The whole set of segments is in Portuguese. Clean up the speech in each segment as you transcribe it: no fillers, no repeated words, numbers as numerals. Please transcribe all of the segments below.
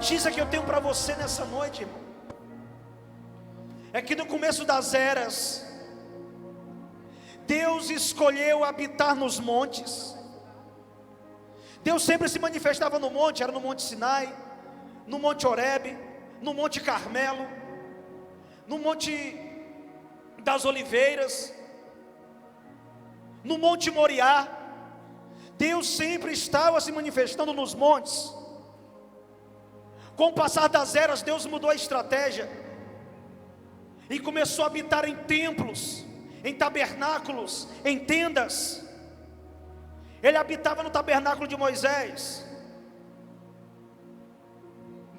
notícia que eu tenho para você nessa noite, irmão, é que no começo das eras, Deus escolheu habitar nos montes. Deus sempre se manifestava no monte, era no Monte Sinai, no Monte Horebe, no Monte Carmelo, no Monte das Oliveiras, no Monte Moriá. Deus sempre estava se manifestando nos montes. Com o passar das eras, Deus mudou a estratégia e começou a habitar em templos, em tabernáculos, em tendas. Ele habitava no tabernáculo de Moisés.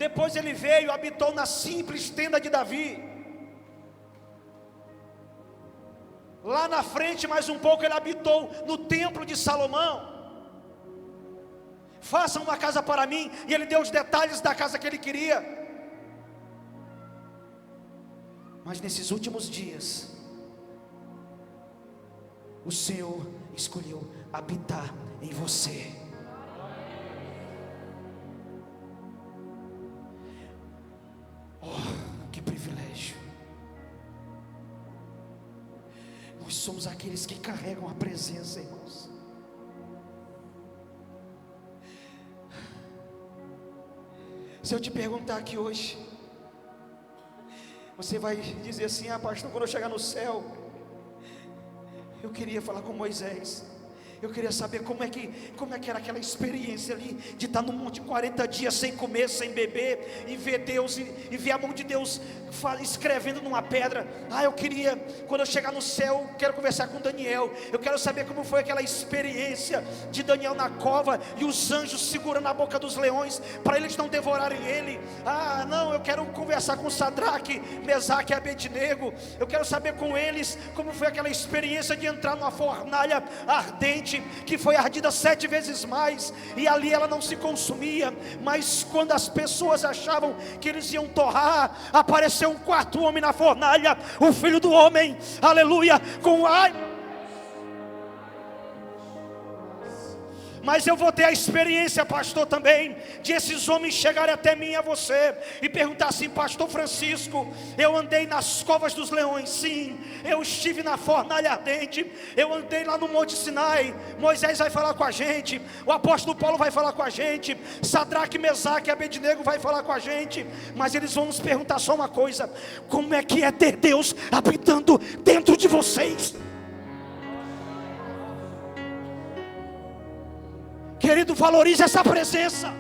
Depois ele veio e habitou na simples tenda de Davi. Lá na frente, mais um pouco, ele habitou no templo de Salomão. Faça uma casa para mim, e ele deu os detalhes da casa que ele queria. Mas nesses últimos dias, o Senhor escolheu habitar em você. Oh, que privilégio! Nós somos aqueles que carregam a presença, irmãos. Se eu te perguntar aqui hoje, você vai dizer assim: ah, pastor, quando eu chegar no céu, eu queria falar com Moisés. Eu queria saber como é que era aquela experiência ali, de estar no monte 40 dias sem comer, sem beber, e ver Deus, e ver a mão de Deus escrevendo numa pedra. Ah, eu queria, quando eu chegar no céu, quero conversar com Daniel. Eu quero saber como foi aquela experiência de Daniel na cova, e os anjos segurando a boca dos leões, para eles não devorarem ele. Ah, não, eu quero conversar com Sadraque, Mesaque e Abednego. Eu quero saber com eles, como foi aquela experiência de entrar numa fornalha ardente, que foi ardida 7 vezes mais, e ali ela não se consumia. Mas quando as pessoas achavam que eles iam torrar, apareceu um quarto homem na fornalha, o Filho do Homem, aleluia, com ai. Mas eu vou ter a experiência, pastor, também, de esses homens chegarem até mim e a você, e perguntar assim: pastor Francisco, eu andei nas covas dos leões, sim, eu estive na fornalha ardente, eu andei lá no Monte Sinai. Moisés vai falar com a gente, o apóstolo Paulo vai falar com a gente, Sadraque, Mesaque e Abednego vai falar com a gente. Mas eles vão nos perguntar só uma coisa: como é que é ter Deus habitando dentro de vocês? Querido, valorize essa presença.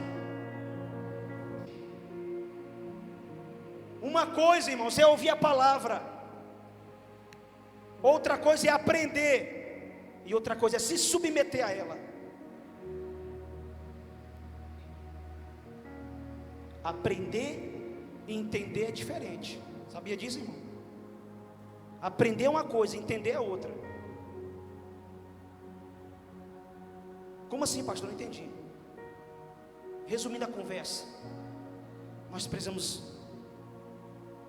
Uma coisa, irmãos, é ouvir a palavra, outra coisa é aprender, e outra coisa é se submeter a ela. Aprender e entender é diferente. Sabia disso, irmão? Aprender é uma coisa, entender é outra. Como assim, pastor? Não entendi. Resumindo a conversa, nós precisamos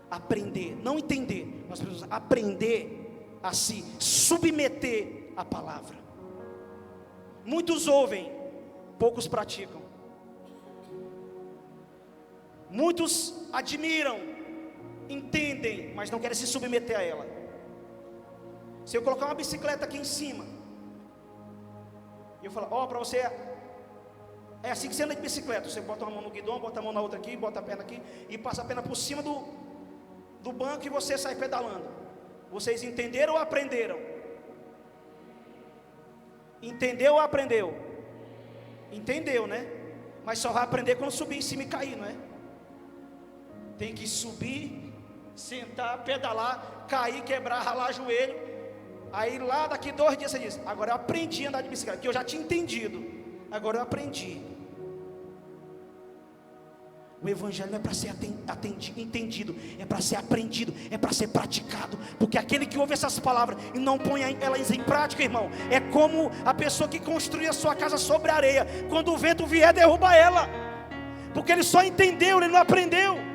aprender, não entender, nós precisamos aprender a se submeter à palavra. Muitos ouvem, poucos praticam. Muitos admiram, entendem, mas não querem se submeter a ela. Se eu colocar uma bicicleta aqui em cima, e eu falo: ó, para você é assim que você anda de bicicleta. Você bota uma mão no guidão, bota a mão na outra aqui, bota a perna aqui, e passa a perna por cima do banco, e você sai pedalando. Vocês entenderam ou aprenderam? Entendeu ou aprendeu? Entendeu, né? Mas só vai aprender quando subir em cima e cair, não é? Tem que subir, sentar, pedalar, cair, quebrar, ralar joelho. Aí lá daqui 2 dias você diz: agora eu aprendi a andar de bicicleta, porque eu já tinha entendido, agora eu aprendi. O evangelho não é para ser entendido, é para ser aprendido, é para ser praticado. Porque aquele que ouve essas palavras e não põe elas em prática, irmão, é como a pessoa que construiu a sua casa sobre a areia. Quando o vento vier, derruba ela, porque ele só entendeu, ele não aprendeu.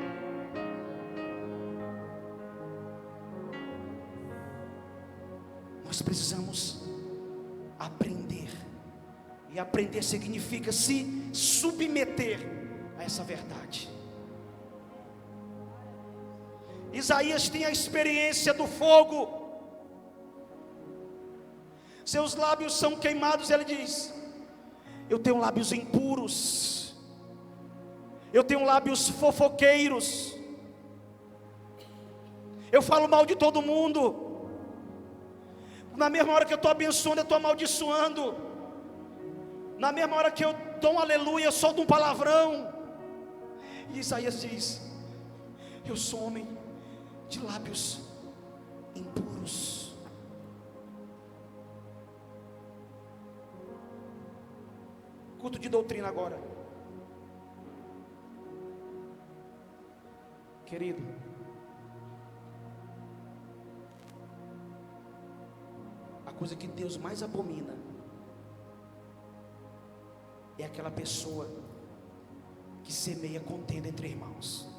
Nós precisamos aprender, e aprender significa se submeter a essa verdade. Isaías tem a experiência do fogo. Seus lábios são queimados, ele diz: eu tenho lábios impuros, eu tenho lábios fofoqueiros, eu falo mal de todo mundo. Na mesma hora que eu estou abençoando, eu estou amaldiçoando. Na mesma hora que eu dou um aleluia, eu solto um palavrão. E Isaías diz: eu sou homem de lábios impuros. Culto de doutrina agora. Querido, a coisa que Deus mais abomina é aquela pessoa que semeia contenda entre irmãos.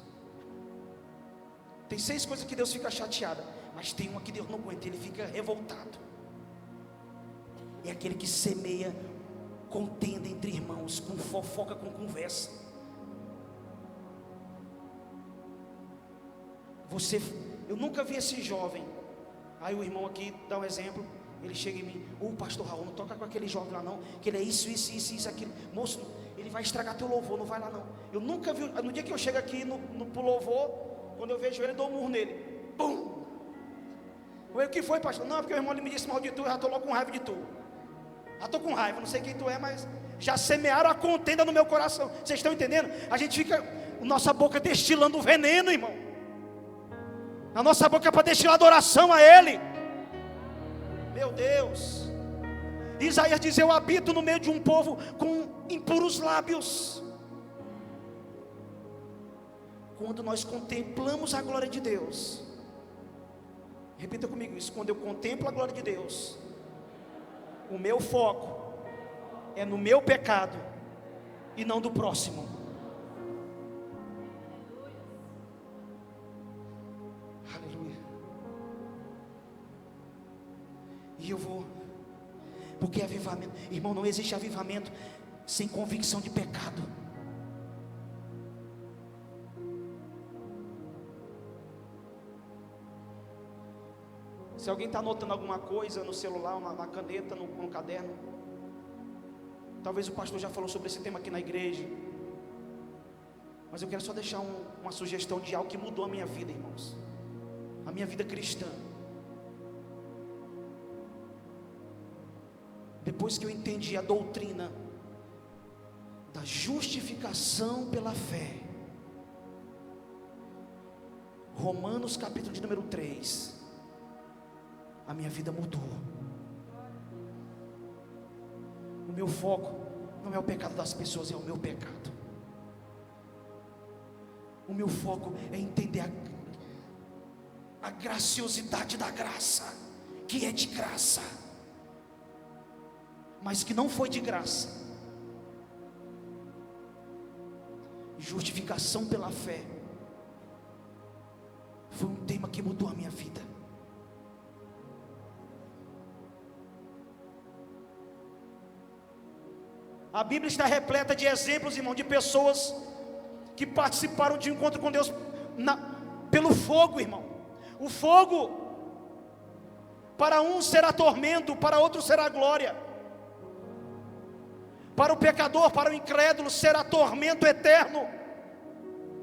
Tem 6 coisas que Deus fica chateado, mas tem uma que Deus não aguenta, ele fica revoltado. É aquele que semeia contenda entre irmãos, com fofoca, com conversa. Eu nunca vi esse jovem. Aí o irmão aqui dá um exemplo. Ele chega em mim: pastor Raul, não toca com aquele jovem lá não, que ele é isso, aquilo. Moço, ele vai estragar teu louvor, não vai lá não. Eu nunca vi. No dia que eu chego aqui pro louvor, quando eu vejo ele, eu dou um murro nele. Bum! O que foi, pastor? Não, porque o irmão ele me disse mal de tu, eu já estou logo com raiva de tu. Já estou com raiva, não sei quem tu é, mas já semearam a contenda no meu coração. Vocês estão entendendo? A gente fica, nossa boca destilando veneno, irmão. A nossa boca é para destilar adoração a Ele. Meu Deus. Isaías diz: eu habito no meio de um povo com impuros lábios. Quando nós contemplamos a glória de Deus, repita comigo isso: quando eu contemplo a glória de Deus, o meu foco é no meu pecado e não do próximo. Aleluia. E eu vou, porque avivamento, irmão, não existe avivamento sem convicção de pecado. Se alguém está anotando alguma coisa no celular, na caneta, no caderno, talvez o pastor já falou sobre esse tema aqui na igreja, mas eu quero só deixar uma sugestão de algo que mudou a minha vida, irmãos, a minha vida cristã. Depois que eu entendi a doutrina da justificação pela fé, Romanos capítulo de número 3, a minha vida mudou. O meu foco não é o pecado das pessoas, é o meu pecado. O meu foco é entender a graciosidade da graça, que é de graça, mas que não foi de graça. Justificação pela fé foi um tema que mudou a minha vida. A Bíblia está repleta de exemplos, irmão, de pessoas que participaram de um encontro com Deus pelo fogo, irmão. O fogo, para um será tormento, para outro será glória. Para o pecador, para o incrédulo, será tormento eterno.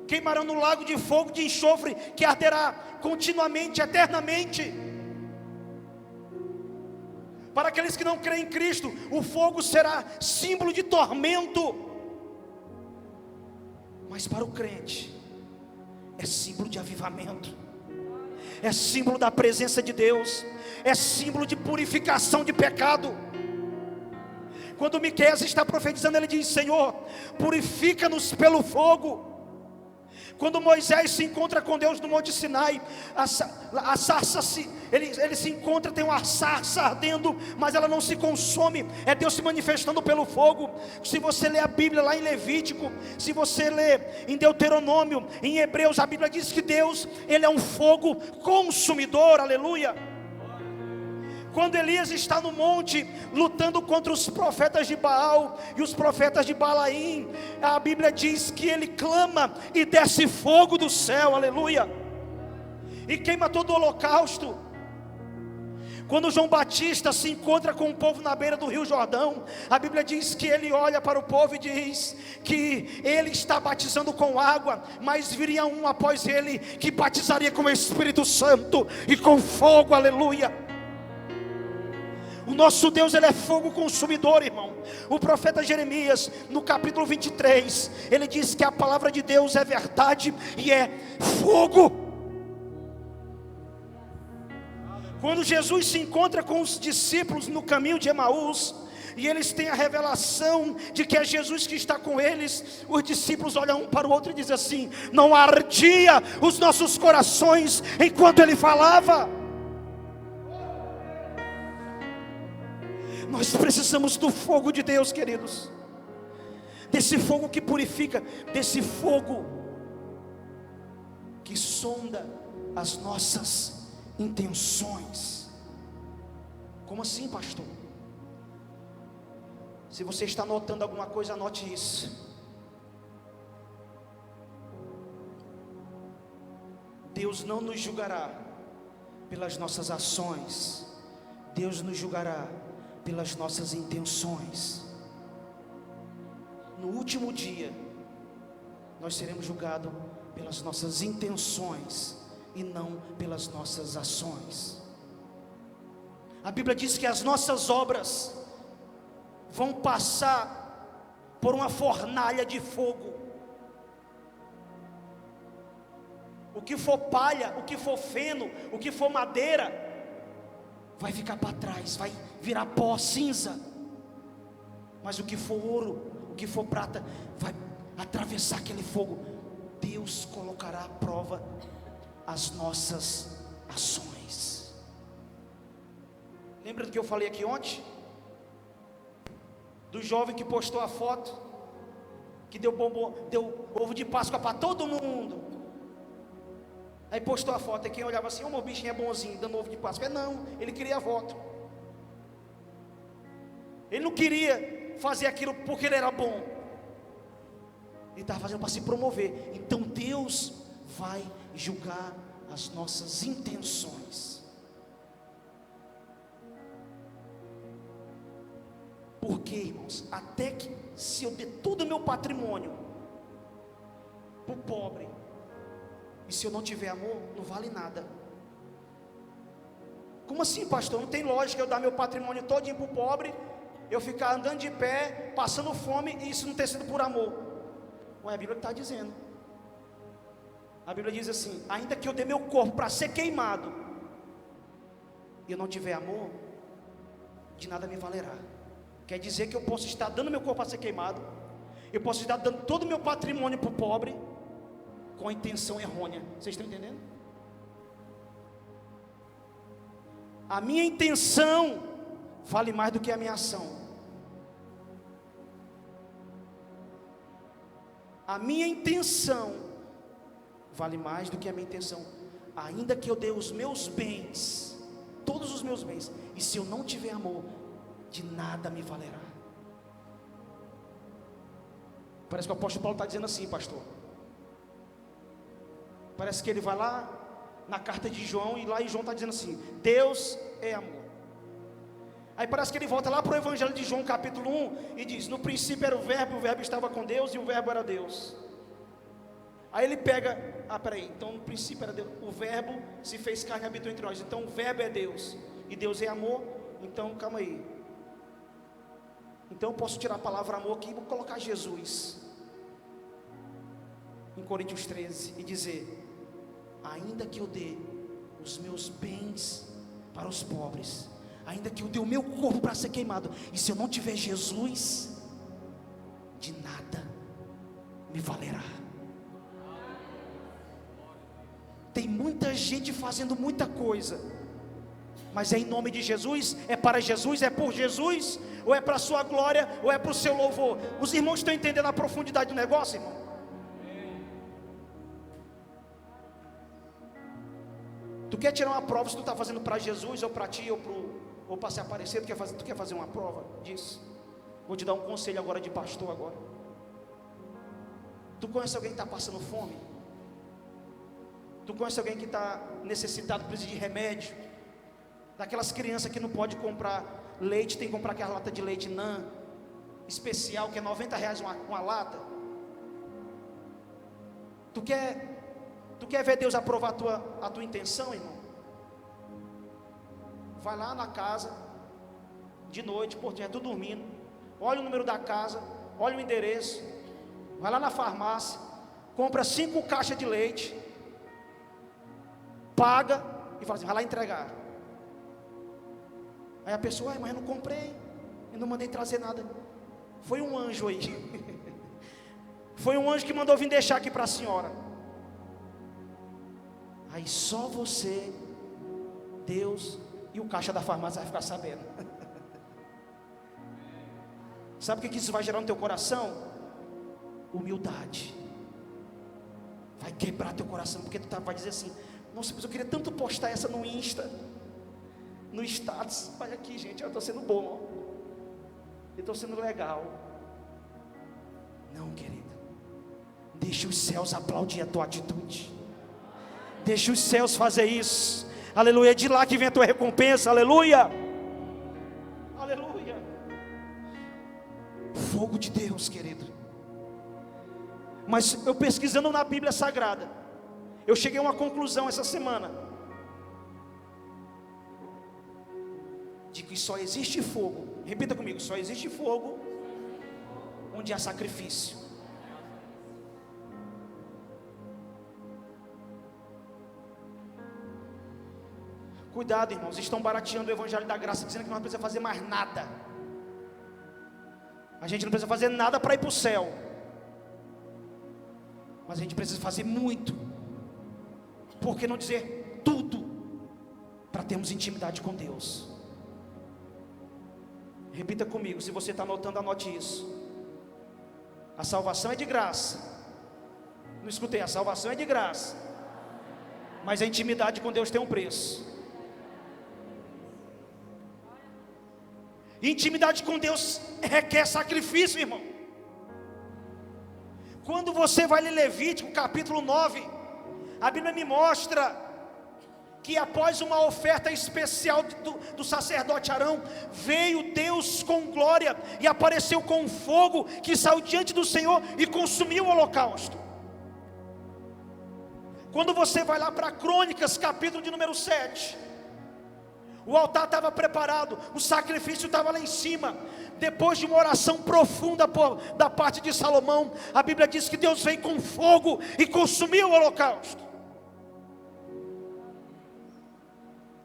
Queimarão no lago de fogo, de enxofre, que arderá continuamente, eternamente. Para aqueles que não creem em Cristo, o fogo será símbolo de tormento. Mas para o crente, é símbolo de avivamento, é símbolo da presença de Deus, é símbolo de purificação de pecado. Quando Miqueias está profetizando, ele diz: Senhor, purifica-nos pelo fogo. Quando Moisés se encontra com Deus no Monte Sinai, a sarça ele se encontra, tem uma sarça ardendo, mas ela não se consome, é Deus se manifestando pelo fogo. Se você ler a Bíblia lá em Levítico, se você ler em Deuteronômio, em Hebreus, a Bíblia diz que Deus, Ele é um fogo consumidor, aleluia. Quando Elias está no monte, lutando contra os profetas de Baal e os profetas de Balaim, a Bíblia diz que ele clama e desce fogo do céu, aleluia. e queima todo o holocausto. Quando João Batista se encontra com o povo na beira do Rio Jordão, a Bíblia diz que ele olha para o povo e diz que ele está batizando com água, mas viria um após ele que batizaria com o Espírito Santo e com fogo, aleluia. O nosso Deus, ele é fogo consumidor, irmão. O profeta Jeremias, no capítulo 23, ele diz que a palavra de Deus é verdade e é fogo. Quando Jesus se encontra com os discípulos no caminho de Emaús, e eles têm a revelação de que é Jesus que está com eles, os discípulos olham um para o outro e dizem assim: não ardia os nossos corações enquanto ele falava? Nós precisamos do fogo de Deus, queridos, desse fogo que purifica, desse fogo que sonda as nossas intenções. Como assim, pastor? Se você está anotando alguma coisa, anote isso. Deus não nos julgará pelas nossas ações, Deus nos julgará pelas nossas intenções. No último dia, nós seremos julgados pelas nossas intenções e não pelas nossas ações. A Bíblia diz que as nossas obras vão passar por uma fornalha de fogo. O que for palha, o que for feno, o que for madeira, vai ficar para trás, vai virar pó, cinza. Mas o que for ouro, o que for prata, vai atravessar aquele fogo. Deus colocará à prova as nossas ações. Lembra do que eu falei aqui ontem? Do jovem que postou a foto, que deu ovo de Páscoa para todo mundo. Aí postou a foto, e quem olhava assim: meu bichinho é bonzinho, dando ovo de Páscoa. Não, ele queria voto. Ele não queria fazer aquilo porque ele era bom. Ele estava fazendo para se promover. Então Deus vai julgar as nossas intenções. Porque, irmãos, até que se eu der todo o meu patrimônio para o pobre, e se eu não tiver amor, não vale nada. Como assim, pastor? Não tem lógica eu dar meu patrimônio todinho para o pobre, eu ficar andando de pé, passando fome, e isso não ter sido por amor. Ué, a Bíblia está dizendo. A Bíblia diz assim: ainda que eu dê meu corpo para ser queimado, e eu não tiver amor, de nada me valerá. Quer dizer que eu posso estar dando meu corpo para ser queimado, eu posso estar dando todo o meu patrimônio para o pobre, com a intenção errônea. Vocês estão entendendo? A minha intenção vale mais do que a minha ação. A minha intenção vale mais do que a minha intenção. Ainda que eu dê os meus bens, todos os meus bens, e se eu não tiver amor, de nada me valerá. Parece que o apóstolo Paulo está dizendo assim, pastor. Parece que ele vai lá na carta de João, e lá em João está dizendo assim: Deus é amor. Aí parece que ele volta lá para o Evangelho de João, capítulo 1, e diz: no princípio era o verbo estava com Deus, e o verbo era Deus. Aí ele pega: peraí, então no princípio era Deus, o verbo se fez carne e habitou entre nós, então o verbo é Deus, e Deus é amor. Então calma aí, então eu posso tirar a palavra amor aqui e vou colocar Jesus em Coríntios 13 e dizer: ainda que eu dê os meus bens para os pobres, ainda que eu dê o meu corpo para ser queimado, e se eu não tiver Jesus, de nada me valerá. Tem muita gente fazendo muita coisa, mas é em nome de Jesus, é para Jesus, é por Jesus, ou é para a sua glória, ou é para o seu louvor? Os irmãos estão entendendo a profundidade do negócio, irmão? Tu quer tirar uma prova se tu está fazendo para Jesus, ou para ti, ou para se aparecer? Tu quer fazer uma prova disso? Vou te dar um conselho agora de pastor agora. Tu conhece alguém que está passando fome? Tu conhece alguém que está necessitado, precisa de remédio? Daquelas crianças que não pode comprar leite, tem que comprar aquela lata de leite NAN especial, que é R$90 uma lata. Tu quer ver Deus aprovar a tua intenção, irmão? Vai lá na casa, de noite, por dia, tu dormindo, olha o número da casa, olha o endereço, vai lá na farmácia, compra 5 caixas de leite, paga e fala assim, vai lá entregar. Aí a pessoa, mas eu não comprei, eu não mandei trazer nada. Foi um anjo aí. Foi um anjo que mandou vir deixar aqui para a senhora. Aí só você, Deus e o caixa da farmácia vai ficar sabendo. Sabe o que isso vai gerar no teu coração? Humildade. Vai quebrar teu coração, porque tu vai dizer assim, nossa, mas eu queria tanto postar essa no Insta, no status. Olha aqui, gente, eu estou sendo bom, eu estou sendo legal. Não, querido, deixa os céus aplaudir a tua atitude. Deixa os céus fazer isso. Aleluia, é de lá que vem a tua recompensa. Aleluia, aleluia. Fogo de Deus, querido. Mas eu pesquisando na Bíblia Sagrada, eu cheguei a uma conclusão essa semana, de que só existe fogo, repita comigo, só existe fogo onde há sacrifício. Cuidado, irmãos, estão barateando o evangelho da graça, dizendo que não precisa fazer mais nada. A gente não precisa fazer nada para ir para o céu, mas a gente precisa fazer muito. Por que não dizer tudo, para termos intimidade com Deus? Repita comigo, se você está anotando, anote isso. A salvação é de graça. Não escutei, a salvação é de graça, mas a intimidade com Deus tem um preço. Intimidade com Deus requer sacrifício, irmão. Quando você vai ler Levítico capítulo 9, a Bíblia me mostra que após uma oferta especial do sacerdote Arão, veio Deus com glória e apareceu com fogo que saiu diante do Senhor e consumiu o holocausto. Quando você vai lá para Crônicas capítulo de número 7, o altar estava preparado, o sacrifício estava lá em cima. Depois de uma oração profunda da parte de Salomão, a Bíblia diz que Deus veio com fogo e consumiu o holocausto.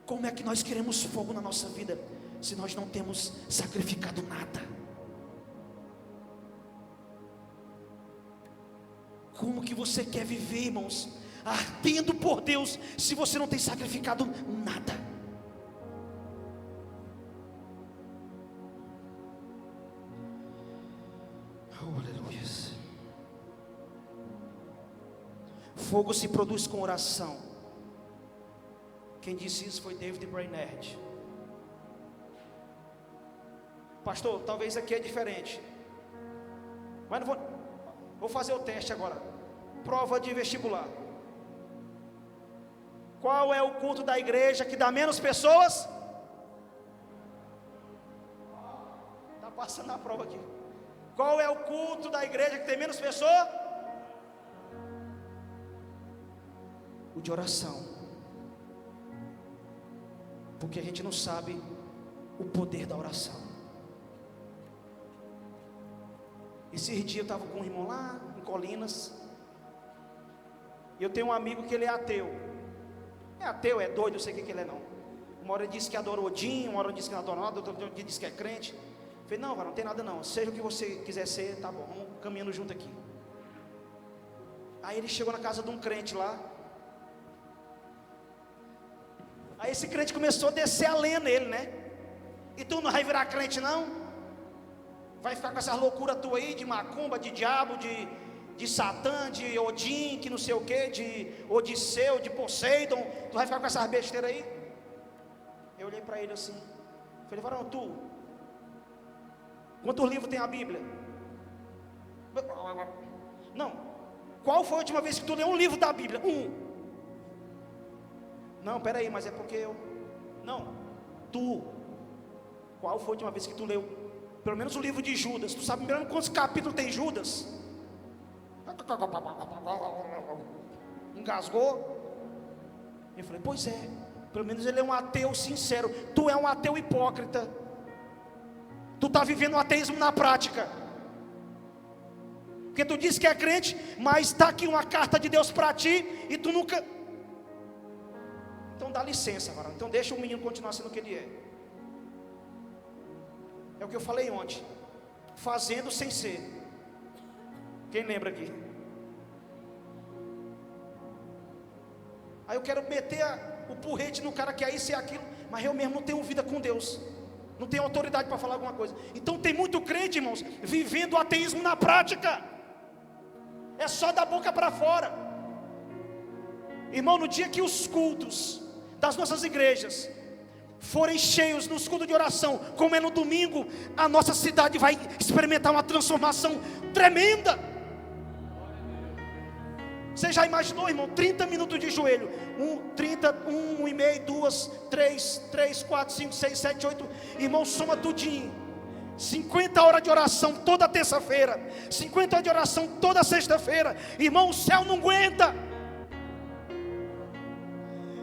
Como é que nós queremos fogo na nossa vida, se nós não temos sacrificado nada? Como que você quer viver, irmãos, ardendo por Deus, se você não tem sacrificado nada? Fogo se produz com oração. Quem disse isso foi David Brainerd. Pastor, talvez aqui é diferente, mas não vou fazer o teste agora. Prova de vestibular. Qual é o culto da igreja que dá menos pessoas? Está passando a prova aqui. Qual é o culto da igreja que tem menos pessoas? O de oração. Porque a gente não sabe o poder da oração. Esses dias eu estava com um irmão lá em Colinas, e eu tenho um amigo que ele é ateu. É ateu, é doido, eu sei o que ele é não. Uma hora ele disse que adora Odin, uma hora ele disse que não adora nada, outra hora ele disse que é crente. Eu falei, não, não tem nada não, seja o que você quiser ser, tá bom, vamos caminhando junto aqui. Aí ele chegou na casa de um crente lá. Aí esse crente começou a descer a lenha nele, né? E tu não vai virar crente não? Vai ficar com essas loucuras tuas aí, de macumba, de diabo, de Satã, de Odin, que não sei o que, de Odisseu, de Poseidon. Tu vai ficar com essas besteiras aí? Eu olhei para ele assim, falei, varão, quantos livros tem a Bíblia? Não. Qual foi a última vez que tu leu um livro da Bíblia? Não, peraí, mas é porque eu... Não, tu... Qual foi a última vez que tu leu? Pelo menos o livro de Judas. Tu sabe mesmo quantos capítulos tem Judas? Engasgou. Eu falei, pois é. Pelo menos ele é um ateu sincero. Tu é um ateu hipócrita. Tu está vivendo o ateísmo na prática. Porque tu diz que é crente, mas está aqui uma carta de Deus para ti e tu nunca... Então dá licença, varão. Então deixa o menino continuar sendo o que ele é. É o que eu falei ontem. Fazendo sem ser. Quem lembra aqui? Aí eu quero meter o porrete no cara que é isso e aquilo, mas eu mesmo não tenho vida com Deus. Não tenho autoridade para falar alguma coisa. Então tem muito crente, irmãos, vivendo o ateísmo na prática. É só da boca para fora. Irmão, no dia que os cultos das nossas igrejas forem cheios nos cultos de oração, como é no domingo, a nossa cidade vai experimentar uma transformação tremenda. Você já imaginou, irmão, 30 minutos de joelho, 1 e meio, 2, 3, 4, 5, 6, 7, 8, irmão, soma tudinho, 50 horas de oração toda terça-feira, 50 horas de oração toda sexta-feira, irmão, o céu não aguenta.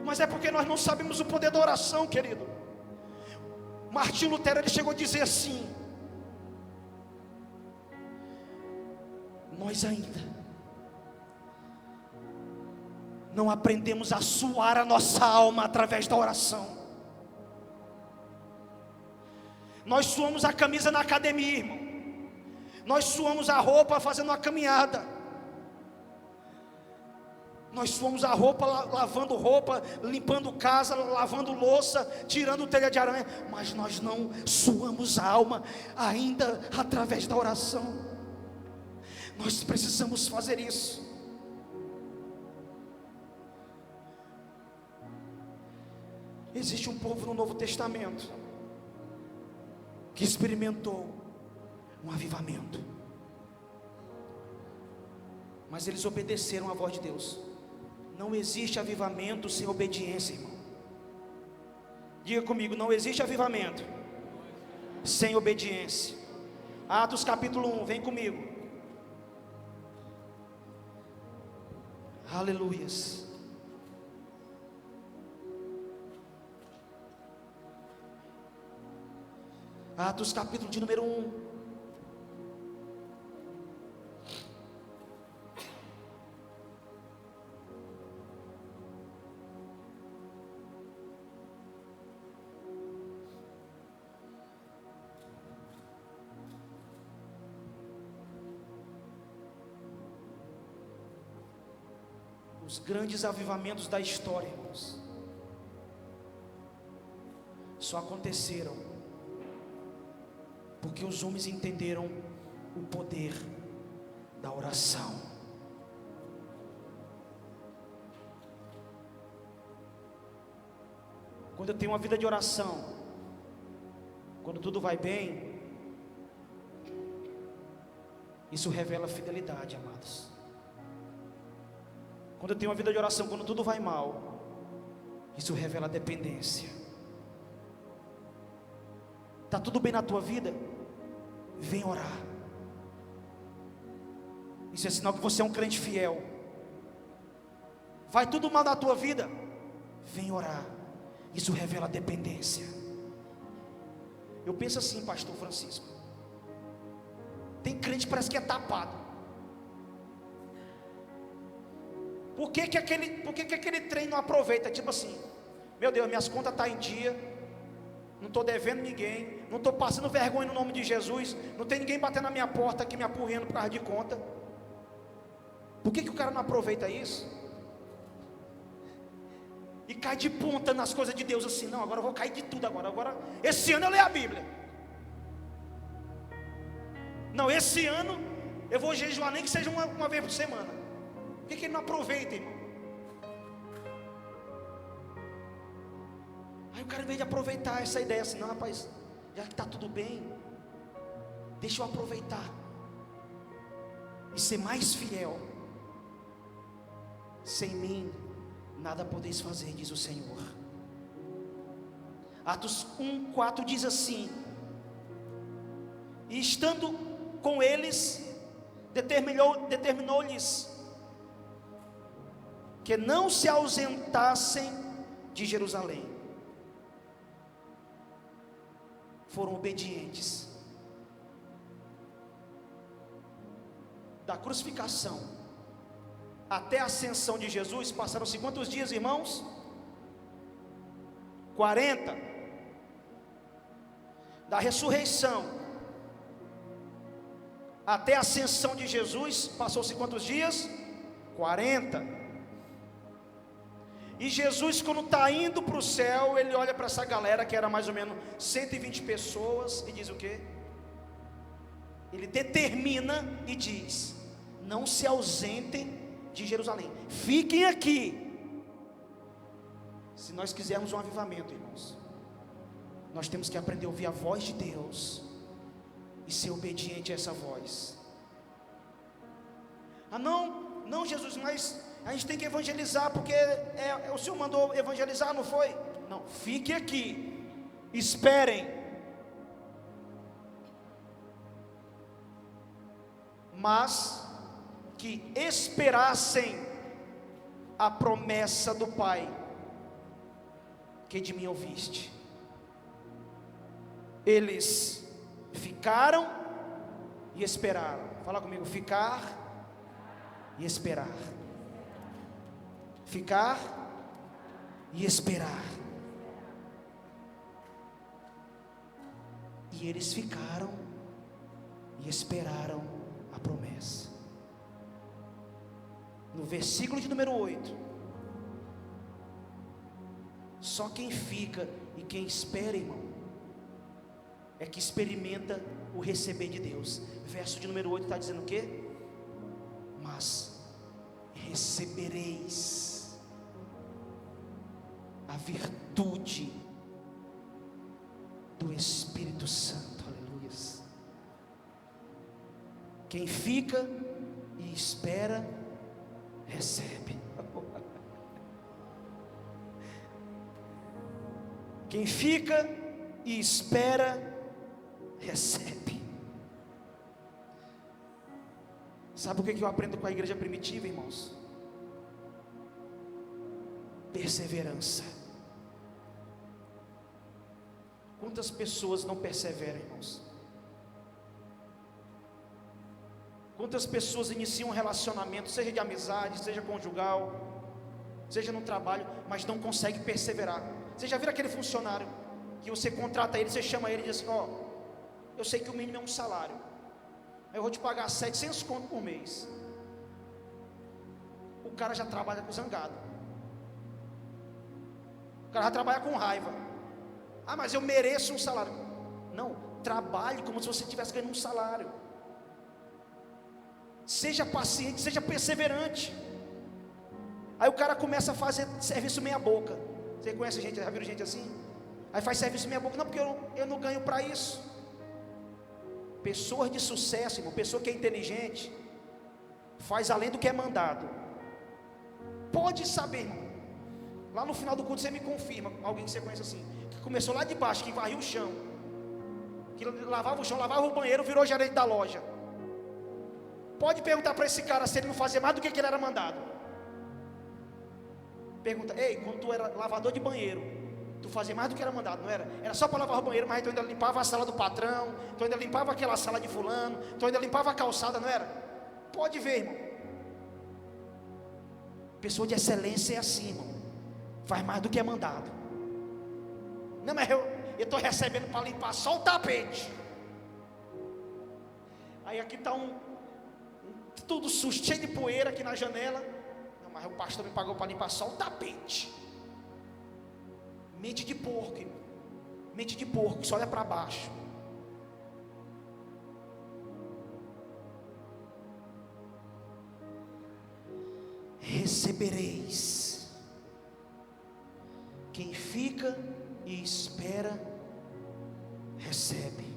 Mas é porque nós não sabemos o poder da oração, querido. Martinho Lutero, ele chegou a dizer assim: nós ainda não aprendemos a suar a nossa alma através da oração. Nós suamos a camisa na academia, irmão. Nós suamos a roupa fazendo uma caminhada. Nós suamos a roupa, lavando roupa, limpando casa, lavando louça, tirando telha de aranha. Mas nós não suamos a alma ainda através da oração. Nós precisamos fazer isso. Existe um povo no Novo Testamento que experimentou um avivamento, mas eles obedeceram à voz de Deus. Não existe avivamento sem obediência, irmão. Diga comigo, não existe avivamento sem obediência. Atos capítulo 1, vem comigo. Aleluias. Atos capítulo de número 1. Os grandes avivamentos da história, irmãos, só aconteceram porque os homens entenderam o poder da oração. Quando eu tenho uma vida de oração, quando tudo vai bem, isso revela fidelidade, amados. Quando eu tenho uma vida de oração, quando tudo vai mal, isso revela dependência. Está tudo bem na tua vida? Vem orar. Isso é sinal que você é um crente fiel. Vai tudo mal na tua vida? Vem orar. Isso revela dependência. Eu penso assim, pastor Francisco, tem crente que parece que é tapado. Por que aquele trem não aproveita? Tipo assim, meu Deus, minhas contas estão em dia, não estou devendo ninguém, não estou passando vergonha no nome de Jesus, não tem ninguém batendo na minha porta aqui me apurrando por causa de conta. Por que o cara não aproveita isso? E cai de ponta nas coisas de Deus assim, não, agora eu vou cair de tudo agora esse ano eu leio a Bíblia. Não, esse ano eu vou jejuar nem que seja uma vez por semana. Por que ele não aproveita, irmão? Aí o cara, em vez de aproveitar essa ideia assim, não, rapaz, já que está tudo bem, deixa eu aproveitar e ser mais fiel. Sem mim nada podeis fazer, diz o Senhor. Atos 1:4 diz assim: e estando com eles, determinou-lhes que não se ausentassem de Jerusalém. Foram obedientes. Da crucificação até a ascensão de Jesus, passaram-se quantos dias, irmãos? 40. Da ressurreição até a ascensão de Jesus, passou-se quantos dias? 40. E Jesus, quando está indo para o céu, ele olha para essa galera, que era mais ou menos 120 pessoas, e diz o quê? Ele determina e diz: não se ausentem de Jerusalém, fiquem aqui. Se nós quisermos um avivamento, irmãos, nós temos que aprender a ouvir a voz de Deus e ser obediente a essa voz. Ah, não, Jesus, mas a gente tem que evangelizar, porque o Senhor mandou evangelizar, não foi? Não, fique aqui, esperem. Mas que esperassem a promessa do Pai, que de mim ouviste. Eles ficaram e esperaram. Fala comigo: ficar e esperar. Ficar e esperar. E eles ficaram e esperaram a promessa. No versículo de número 8, só quem fica e quem espera, irmão, é que experimenta o receber de Deus. Verso de número 8 está dizendo o quê? Mas recebereis a virtude do Espírito Santo. Aleluia. Quem fica e espera, recebe. Quem fica e espera, recebe. Sabe o que eu aprendo com a igreja primitiva, irmãos? Perseverança. Quantas pessoas não perseveram, irmãos? Quantas pessoas iniciam um relacionamento, seja de amizade, seja conjugal, seja no trabalho, mas não conseguem perseverar. Você já viu aquele funcionário que você contrata ele, você chama ele e diz assim: ó, eu sei que o mínimo é um salário, eu vou te pagar 700 conto por mês. O cara já trabalha com zangado, o cara já trabalha com raiva. Ah, mas eu mereço um salário. Não, trabalhe como se você estivesse ganhando um salário. Seja paciente, seja perseverante. Aí o cara começa a fazer serviço meia boca. Você conhece gente, já viram gente assim? Aí faz serviço meia boca. Não, porque eu não ganho para isso. Pessoas de sucesso, irmão, pessoa que é inteligente, faz além do que é mandado. Pode saber, irmão. Lá no final do culto você me confirma, alguém que você conhece assim, que começou lá de baixo, que varria o chão, que lavava o chão, lavava o banheiro, virou gerente da loja. Pode perguntar para esse cara se ele não fazia mais do que ele era mandado. Pergunta: ei, quando tu era lavador de banheiro, tu fazia mais do que era mandado, não era? Era só para lavar o banheiro, mas tu ainda limpava a sala do patrão, tu ainda limpava aquela sala de fulano, tu ainda limpava a calçada, não era? Pode ver, irmão. Pessoa de excelência é assim, irmão, faz mais do que é mandado. Não, mas eu estou recebendo para limpar só o tapete. Aí aqui está tudo sujo, cheio de poeira aqui na janela. Não, mas o pastor me pagou para limpar só o tapete. Mente de porco, irmão. Mente de porco, que só olha para baixo. Recebereis. Quem fica e espera, recebe.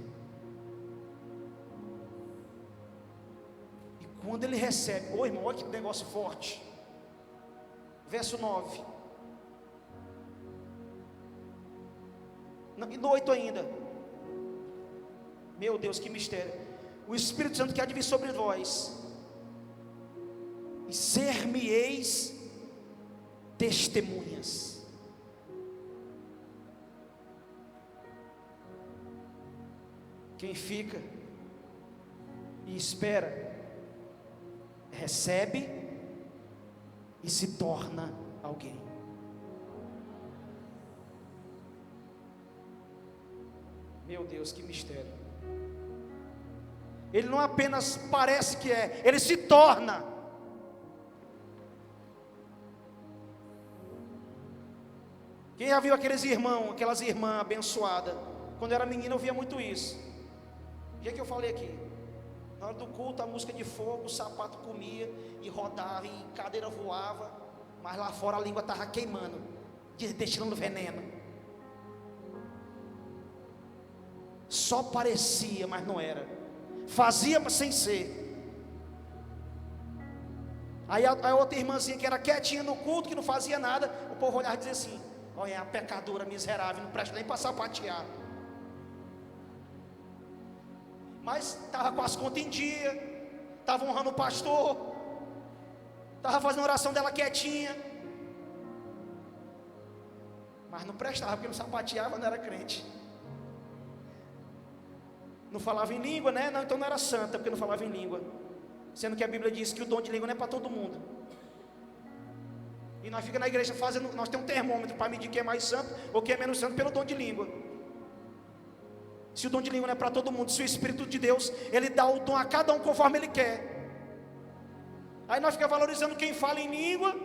Quando ele recebe, ô irmão, olha que negócio forte. verso 9. E no 8 ainda. Meu Deus, que mistério. O Espírito Santo que há de vir sobre vós, e ser-me-eis testemunhas. Quem fica e espera, recebe e se torna alguém. Meu Deus, que mistério. Ele não apenas parece que é, ele se torna. Quem já viu aqueles irmãos, aquelas irmãs abençoadas? Quando eu era menino eu via muito isso. O dia que eu falei aqui, na hora do culto, a música de fogo, o sapato comia e rodava, e cadeira voava, mas lá fora a língua estava queimando, destilando veneno. Só parecia, mas não era. Fazia sem ser. Aí a outra irmãzinha que era quietinha no culto, que não fazia nada, o povo olhava e dizia assim: olha, a pecadora miserável, não presta nem para sapatear. Mas estava com as contas em dia, estava honrando o pastor, estava fazendo a oração dela quietinha, mas não prestava, porque não sapateava, não era crente. Não falava em língua, né? Não, então não era santa, porque não falava em língua. Sendo que a Bíblia diz que o dom de língua não é para todo mundo. E nós ficamos na igreja fazendo, nós temos um termômetro para medir quem é mais santo ou quem é menos santo pelo dom de língua. Se o dom de língua não é para todo mundo, se o Espírito de Deus, Ele dá o dom a cada um conforme Ele quer. Aí nós ficamos valorizando quem fala em língua,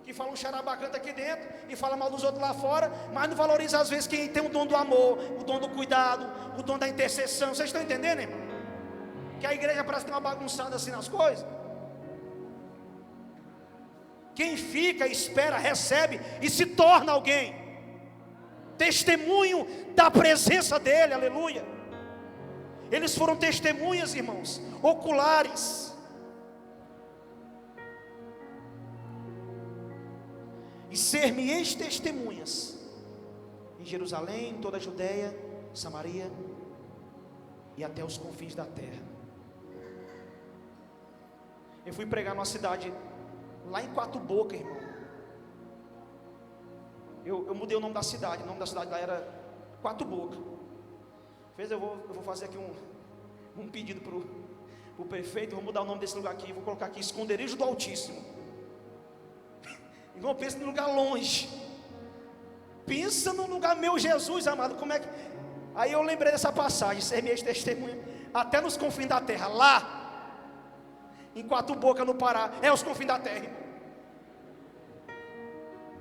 que fala um xarabacanta aqui dentro e fala mal dos outros lá fora, mas não valoriza às vezes quem tem o dom do amor, o dom do cuidado, o dom da intercessão. Vocês estão entendendo, irmão? Que a igreja parece ter uma bagunçada assim nas coisas. Quem fica, espera, recebe e se torna alguém, testemunho da presença dEle, aleluia. Eles foram testemunhas, irmãos, oculares. E ser-me-eis testemunhas em Jerusalém, em toda a Judeia, Samaria e até os confins da terra. Eu fui pregar numa cidade lá em Quatro Bocas, irmão. Eu mudei o nome da cidade. O nome da cidade lá era Quatro Bocas. Eu vou fazer aqui um pedido para o prefeito. Vou mudar o nome desse lugar aqui. Vou colocar aqui Esconderijo do Altíssimo. Irmão, pensa num lugar longe. Pensa num lugar, meu Jesus amado, como é que... Aí eu lembrei dessa passagem, ser-me-eis testemunha até nos confins da terra, lá em Quatro Bocas no Pará, é os confins da terra.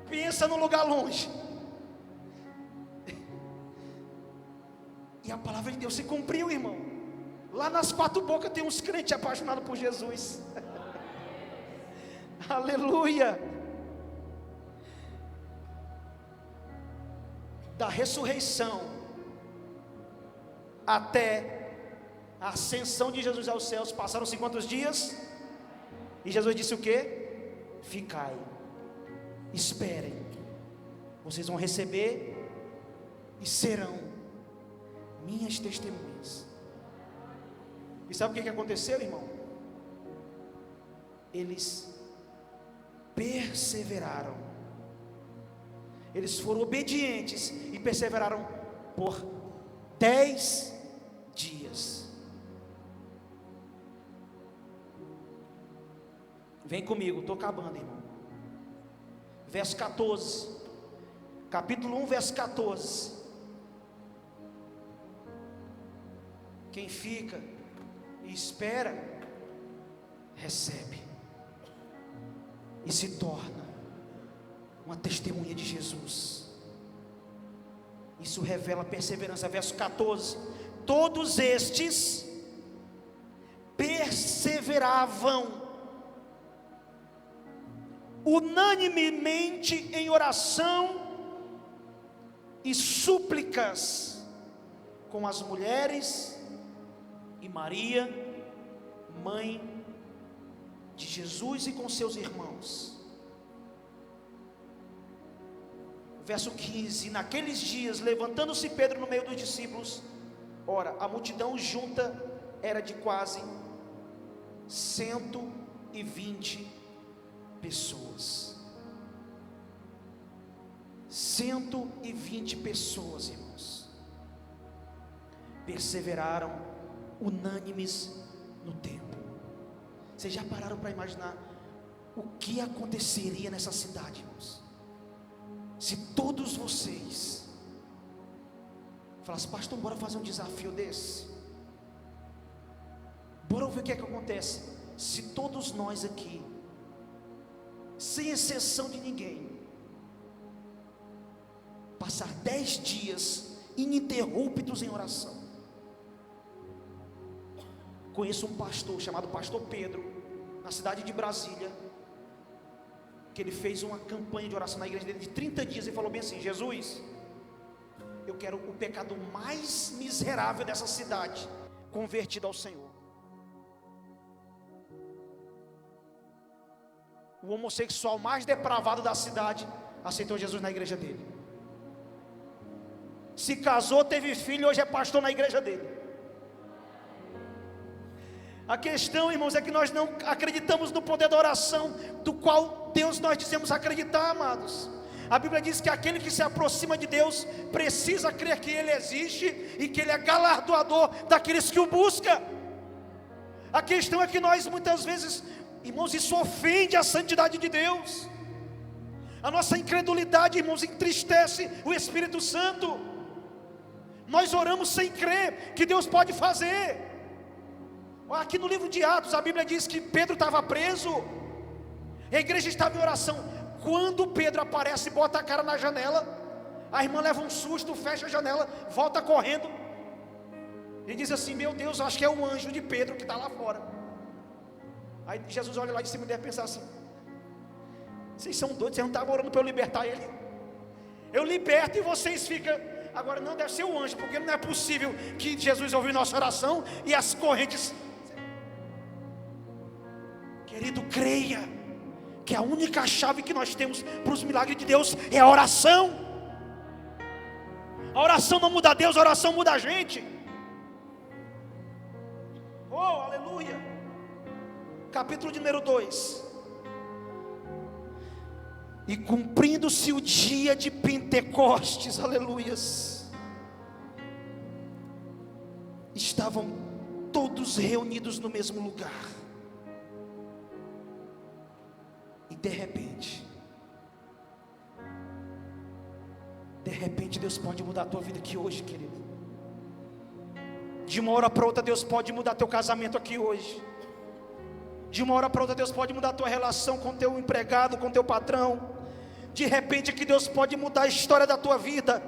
Pensa num lugar longe. E a palavra de Deus se cumpriu, irmão. Lá nas Quatro Bocas tem uns crentes apaixonados por Jesus. Aleluia. Da ressurreição até a ascensão de Jesus aos céus, passaram-se quantos dias? E Jesus disse o quê? Ficai, esperem, vocês vão receber e serão minhas testemunhas. E sabe o que aconteceu, irmão? Eles perseveraram. Eles foram obedientes e perseveraram por 10 dias. Vem comigo, estou acabando, irmão. Verso 14. Capítulo 1, verso 14. Quem fica e espera, recebe e se torna uma testemunha de Jesus. Isso revela perseverança. Verso 14. Todos estes perseveravam unanimemente em oração e súplicas com as mulheres e Maria, mãe de Jesus, e com seus irmãos. Verso 15: naqueles dias, levantando-se Pedro no meio dos discípulos, ora, a multidão junta era de quase 120 pessoas. 120 pessoas, irmãos, perseveraram unânimes no templo. Vocês já pararam para imaginar o que aconteceria nessa cidade, irmãos, se todos vocês falassem: pastor, bora fazer um desafio desse? Bora ver o que é que acontece se todos nós aqui, sem exceção de ninguém, passar 10 dias ininterruptos em oração. Conheço um pastor chamado Pastor Pedro, na cidade de Brasília, que ele fez uma campanha de oração na igreja dele de 30 dias e falou bem assim: Jesus, eu quero o pecador mais miserável dessa cidade convertido ao Senhor. O homossexual mais depravado da cidade aceitou Jesus na igreja dele. Se casou, teve filho, hoje é pastor na igreja dele. A questão, irmãos, é que nós não acreditamos no poder da oração, do qual Deus nós dizemos acreditar, amados. A Bíblia diz que aquele que se aproxima de Deus precisa crer que Ele existe e que Ele é galardoador daqueles que o buscam. A questão é que nós muitas vezes, irmãos, isso ofende a santidade de Deus. A nossa incredulidade, irmãos, entristece o Espírito Santo. Nós oramos sem crer que Deus pode fazer. Aqui no livro de Atos, a Bíblia diz que Pedro estava preso, e a igreja estava em oração. Quando Pedro aparece e bota a cara na janela, a irmã leva um susto, fecha a janela, volta correndo e diz assim: meu Deus, acho que é o anjo de Pedro que está lá fora. Aí Jesus olha lá de cima e deve pensar assim: vocês são doidos, vocês não estavam orando para eu libertar ele? Eu liberto e vocês ficam... Agora não deve ser o anjo, porque não é possível que Jesus ouviu nossa oração e as correntes... Querido, creia que a única chave que nós temos para os milagres de Deus é a oração. A oração não muda Deus, a oração muda a gente. Oh, aleluia. Capítulo de número 2. E cumprindo-se o dia de Pentecostes, aleluias, estavam todos reunidos no mesmo lugar. E de repente Deus pode mudar a tua vida aqui hoje, querido. De uma hora para outra Deus pode mudar teu casamento aqui hoje. De uma hora para outra Deus pode mudar a tua relação com teu empregado, com teu patrão. De repente que Deus pode mudar a história da tua vida.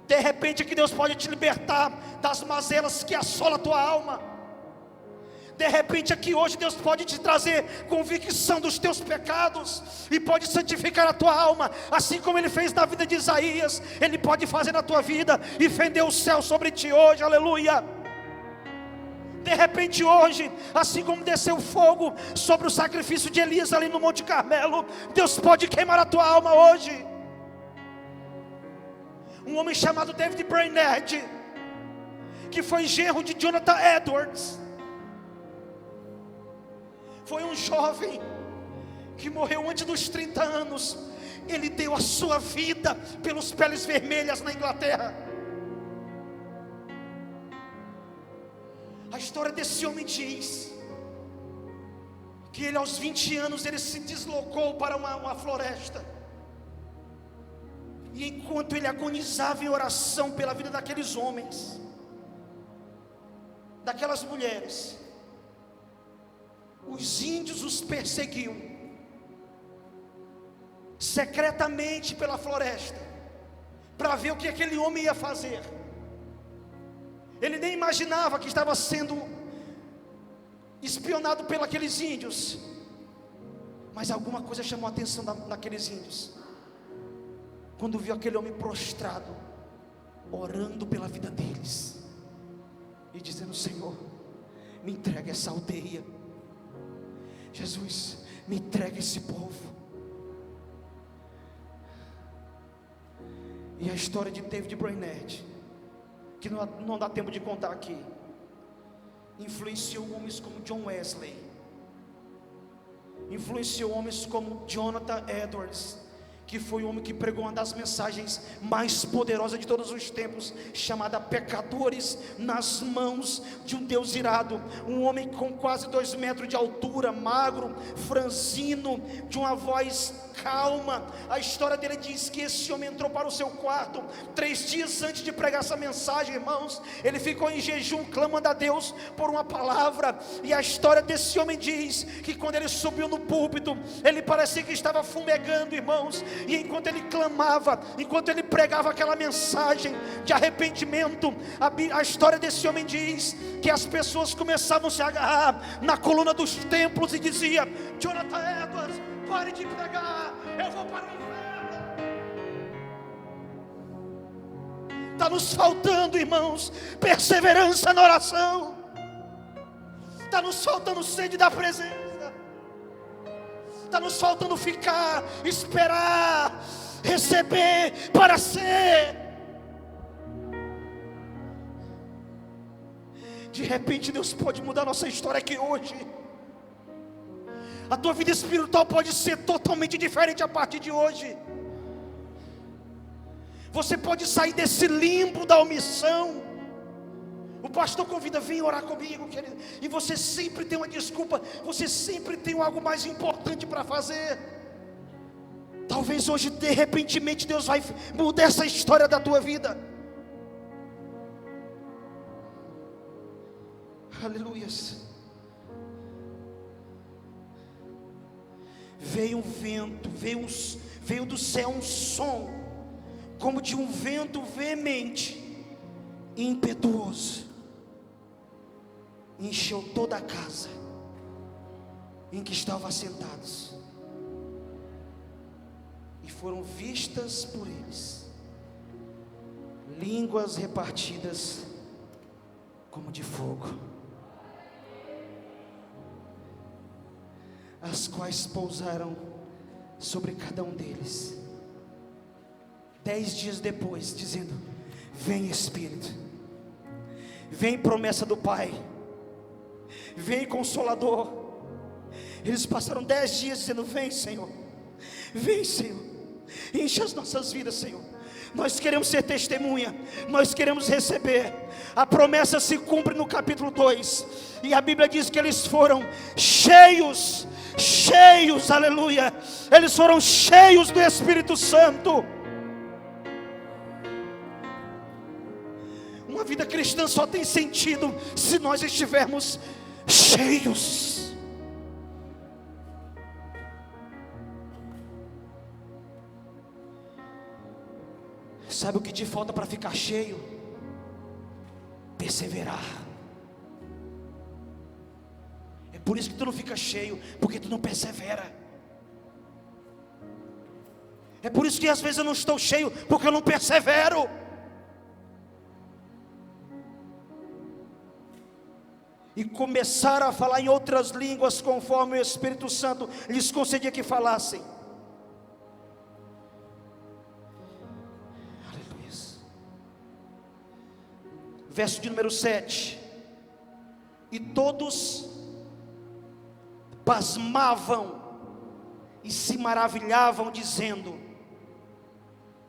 De repente que Deus pode te libertar das mazelas que assolam a tua alma. De repente aqui hoje Deus pode te trazer convicção dos teus pecados e pode santificar a tua alma, assim como Ele fez na vida de Isaías. Ele pode fazer na tua vida e fender o céu sobre ti hoje, aleluia. De repente hoje, assim como desceu fogo sobre o sacrifício de Elias ali no Monte Carmelo, Deus pode queimar a tua alma hoje. Um homem chamado David Brainerd, que foi genro de Jonathan Edwards, foi um jovem que morreu antes dos 30 anos. Ele deu a sua vida pelos peles vermelhas na Inglaterra. A história desse homem diz que ele aos 20 anos ele se deslocou para uma floresta. E enquanto ele agonizava em oração pela vida daqueles homens, daquelas mulheres, os índios os perseguiam secretamente pela floresta, para ver o que aquele homem ia fazer. Ele nem imaginava que estava sendo espionado pelos aqueles índios, mas alguma coisa chamou a atenção daqueles índios, quando viu aquele homem prostrado, orando pela vida deles, e dizendo: Senhor, me entrega essa aldeia. Jesus, me entrega esse povo. E a história de David Brainerd, que não dá tempo de contar aqui, influenciou homens como John Wesley, influenciou homens como Jonathan Edwards, que foi o homem que pregou uma das mensagens mais poderosas de todos os tempos, chamada Pecadores nas Mãos de um Deus Irado. Um homem com quase 2 metros de altura, magro, franzino, de uma voz calma. A história dele diz que esse homem entrou para o seu quarto 3 dias antes de pregar essa mensagem, irmãos. Ele ficou em jejum, clamando a Deus por uma palavra. E a história desse homem diz que quando ele subiu no púlpito, ele parecia que estava fumegando, irmãos. E enquanto ele clamava, enquanto ele pregava aquela mensagem de arrependimento, a história desse homem diz que as pessoas começavam a se agarrar na coluna dos templos e dizia: Jonathan Edwards, pare de pregar, eu vou para o inferno. Está nos faltando, irmãos, perseverança na oração. Está nos faltando sede da presença. Está nos faltando ficar, esperar, receber para ser. De repente Deus pode mudar nossa história aqui hoje. A tua vida espiritual pode ser totalmente diferente a partir de hoje. Você pode sair desse limbo da omissão. O pastor convida: vem orar comigo, querido. E você sempre tem uma desculpa, você sempre tem algo mais importante para fazer. Talvez hoje, de repente, Deus vai mudar essa história da tua vida. Aleluias. Veio um vento, veio do céu um som, como de um vento veemente, impetuoso, encheu toda a casa em que estavam assentados, e foram vistas por eles línguas repartidas como de fogo, as quais pousaram sobre cada um deles. 10 dias depois, dizendo: vem Espírito, vem promessa do Pai, vem Consolador. Eles passaram 10 dias dizendo: vem Senhor, enche as nossas vidas, Senhor. Nós queremos ser testemunha, nós queremos receber. A promessa se cumpre no capítulo 2, e a Bíblia diz que eles foram cheios, aleluia. Eles foram cheios do Espírito Santo. Uma vida cristã só tem sentido se nós estivermos cheios. Sabe o que te falta para ficar cheio? Perseverar. É por isso que tu não fica cheio, porque tu não persevera. É por isso que às vezes eu não estou cheio, porque eu não persevero. E começaram a falar em outras línguas, conforme o Espírito Santo lhes concedia que falassem. Aleluia. Verso de número 7. E todos pasmavam e se maravilhavam, dizendo: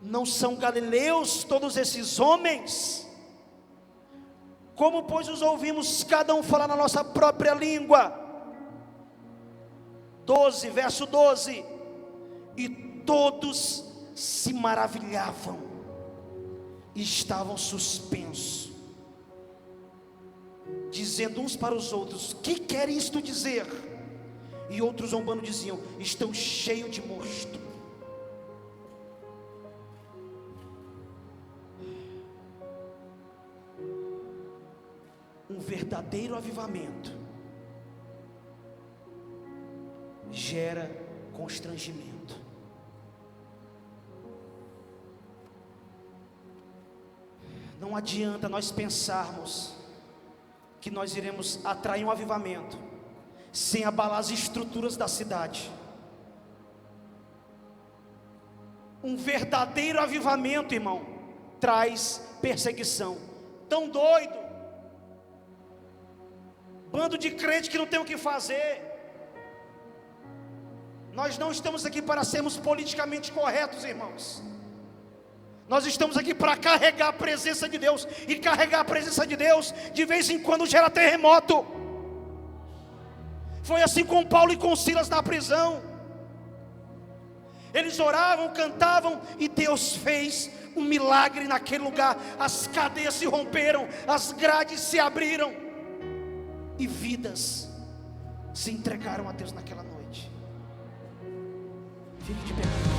não são galileus todos esses homens? Como pois os ouvimos cada um falar na nossa própria língua? 12, verso 12. E todos se maravilhavam e estavam suspensos, dizendo uns para os outros: que quer isto dizer? E outros zombando diziam: estão cheios de mosto. Um verdadeiro avivamento gera constrangimento. Não adianta nós pensarmos que nós iremos atrair um avivamento sem abalar as estruturas da cidade. Um verdadeiro avivamento, irmão, traz perseguição. Tão doido, bando de crente que não tem o que fazer. Nós não estamos aqui para sermos politicamente corretos, irmãos. Nós estamos aqui para carregar a presença de Deus. E carregar a presença de Deus, de vez em quando, gera terremoto. Foi assim com Paulo e com Silas na prisão. Eles oravam, cantavam, e Deus fez um milagre naquele lugar. As cadeias se romperam, as grades se abriram, e vidas se entregaram a Deus naquela noite. Fique de pé.